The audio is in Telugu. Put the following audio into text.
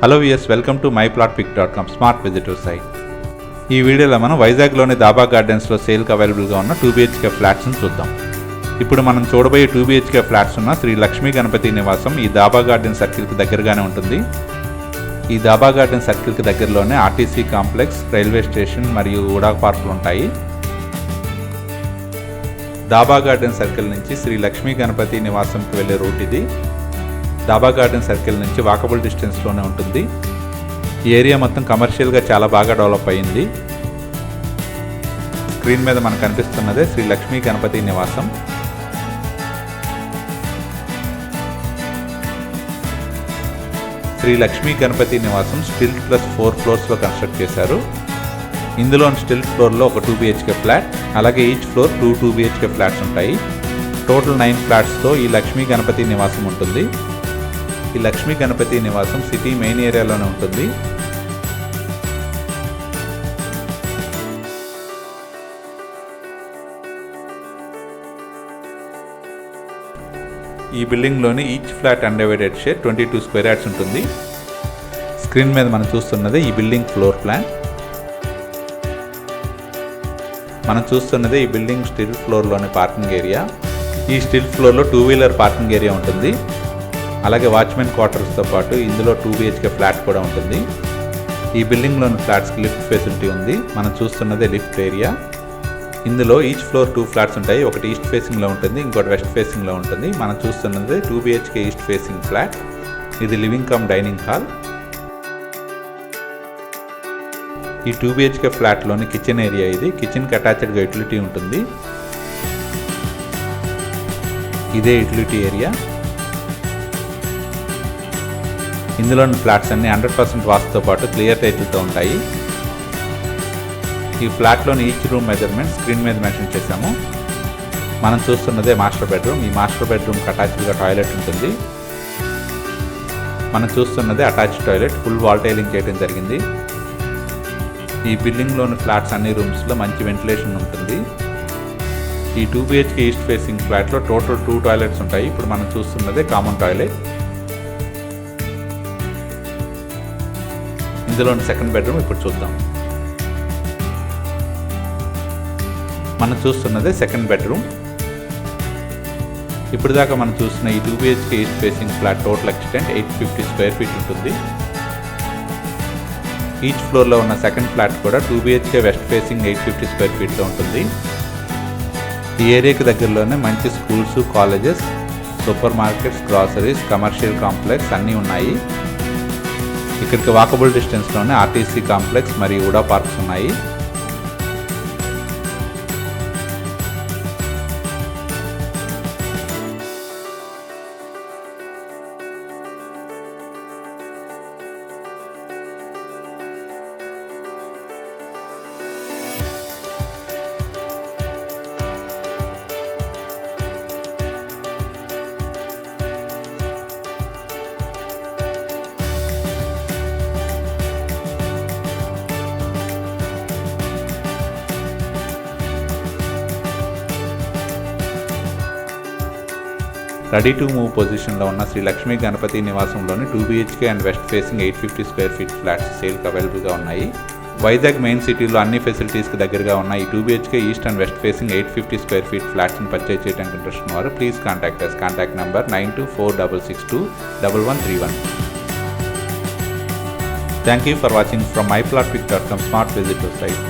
Hello viewers, welcome to myplotpic.com smart visitor site. ఈ వీడియోలో మనం వైజాగ్లోని దాబా గార్డెన్స్లో సేల్కి అవైలబుల్గా ఉన్న 2BHK ఫ్లాట్స్ని చూద్దాం. ఇప్పుడు మనం చూడబోయే 2BHK ఫ్లాట్స్ ఉన్న శ్రీ లక్ష్మీ గణపతి నివాసం ఈ దాబా గార్డెన్ సర్కిల్కి దగ్గరగానే ఉంటుంది. ఈ దాబా గార్డెన్ సర్కిల్కి దగ్గరలోనే ఆర్టీసీ కాంప్లెక్స్, రైల్వే స్టేషన్ మరియు వుడా పార్కులు ఉంటాయి. దాబా గార్డెన్ సర్కిల్ నుంచి శ్రీ లక్ష్మీ గణపతి నివాసంకి వెళ్ళే రూట్ ఇది. దాబా గార్డెన్ సర్కిల్ నుంచి వాకబుల్ డిస్టెన్స్లోనే ఉంటుంది. ఈ ఏరియా మొత్తం కమర్షియల్గా చాలా బాగా డెవలప్ అయ్యింది. స్క్రీన్ మీద మనకు కనిపిస్తున్నదే శ్రీ లక్ష్మీ గణపతి నివాసం. శ్రీ లక్ష్మీ గణపతి నివాసం స్టిల్ట్ ప్లస్ 4 ఫ్లోర్స్లో కన్స్ట్రక్ట్ చేశారు. ఇందులో స్టిల్ట్ ఫ్లోర్లో ఒక 2BHK ఫ్లాట్, అలాగే ఈచ్ ఫ్లోర్ 2BHK ఫ్లాట్స్ ఉంటాయి. టోటల్ 9 ఫ్లాట్స్తో ఈ లక్ష్మీ గణపతి నివాసం ఉంటుంది. ఈ లక్ష్మీ గణపతి నివాసం సిటీ మెయిన్ ఏరియాలోనే ఉంటుంది. ఈ బిల్డింగ్లోని each flat undivided share 22 square yards ఉంటుంది. స్క్రీన్ మీద మనం చూస్తున్నది ఈ బిల్డింగ్ ఫ్లోర్ ప్లాన్. మనం చూస్తున్నది ఈ బిల్డింగ్ స్టిల్ ఫ్లోర్లోని పార్కింగ్ ఏరియా. ఈ స్టిల్ ఫ్లోర్లో 2 వీలర్ పార్కింగ్ ఏరియా ఉంటుంది. అలాగే వాచ్మెన్ క్వార్టర్స్తో పాటు ఇందులో 2BHK ఫ్లాట్ కూడా ఉంటుంది. ఈ బిల్డింగ్లోని ఫ్లాట్స్కి లిఫ్ట్ ఫెసిలిటీ ఉంది. మనం చూస్తున్నదే లిఫ్ట్ ఏరియా. ఇందులో ఈచ్ ఫ్లోర్ 2 ఫ్లాట్స్ ఉంటాయి. ఒకటి ఈస్ట్ ఫేసింగ్లో ఉంటుంది, ఇంకోటి వెస్ట్ ఫేసింగ్లో ఉంటుంది. మనం చూస్తున్నది 2BHK ఈస్ట్ ఫేసింగ్ ఫ్లాట్. ఇది లివింగ్ కమ్ డైనింగ్ హాల్. ఈ 2BHK ఫ్లాట్లోని కిచెన్ ఏరియా ఇది. కిచెన్కి అటాచ్డ్గా యూటిలిటీ ఉంటుంది. ఇదే యూటిలిటీ ఏరియా. ఇందులోని ఫ్లాట్స్ అన్ని 100% వాస్తుతో పాటు క్లియర్ టైటిల్తో ఉంటాయి. ఈ ఫ్లాట్లోని ఈచ్ రూమ్ మెజర్మెంట్ స్క్రీన్ మీద మెన్షన్ చేశాము. మనం చూస్తున్నదే మాస్టర్ బెడ్రూమ్. ఈ మాస్టర్ బెడ్రూమ్కి అటాచ్డ్గా టాయిలెట్ ఉంటుంది. మనం చూస్తున్నదే attached toilet. Full wall tiling చేయడం జరిగింది. ఈ బిల్డింగ్లోని ఫ్లాట్స్ అన్ని రూమ్స్లో మంచి వెంటిలేషన్ ఉంటుంది. ఈ 2BHK ఈస్ట్ ఫేసింగ్ ఫ్లాట్లో టోటల్ 2 టాయిలెట్స్ ఉంటాయి. ఇప్పుడు మనం చూస్తున్నదే కామన్ టాయిలెట్. ఇందులోని సెకండ్ బెడ్రూమ్ ఇప్పుడు చూద్దాం. మనం చూస్తున్నదే సెకండ్ బెడ్రూమ్. ఇప్పుడు దాకా మనం చూస్తున్న ఈ 2BHK east facing flat total extent 850 square feet ఉంటుంది. ఈచ్ ఫ్లోర్లో ఉన్న సెకండ్ ఫ్లాట్ కూడా 2BHK వెస్ట్ ఫేసింగ్ 850 స్క్వేర్ ఫీట్లో ఉంటుంది. ఈ ఏరియాకి దగ్గరలోనే మంచి schools, colleges, super markets, groceries, commercial complex అన్నీ ఉన్నాయి. ఇక్కడికి వాకబుల్ డిస్టెన్స్లోనే ఆర్టీసీ కాంప్లెక్స్ మరియు వుడా పార్క్స్ ఉన్నాయి. రెడీ టు మూవ్ పొజిషన్లో ఉన్న శ్రీ లక్ష్మీ గణపతి నివాసంలోని 2BHK and west facing 850 square feet flats సేల్కి అవైలబుల్గా ఉన్నాయి. వైజాగ్ మెయిన్ సిటీలో అన్ని ఫెసిలిటీస్కి దగ్గరగా ఉన్న ఈ 2BHK east and west facing 850 square feet ఫ్లాట్స్ని పర్చేజ్ చేయడానికి ఇంట్రెస్ట్ ఉన్నవారు please contact us. Contact number 9246621131. Thank you for watching from myplotpic.com smart visitor site.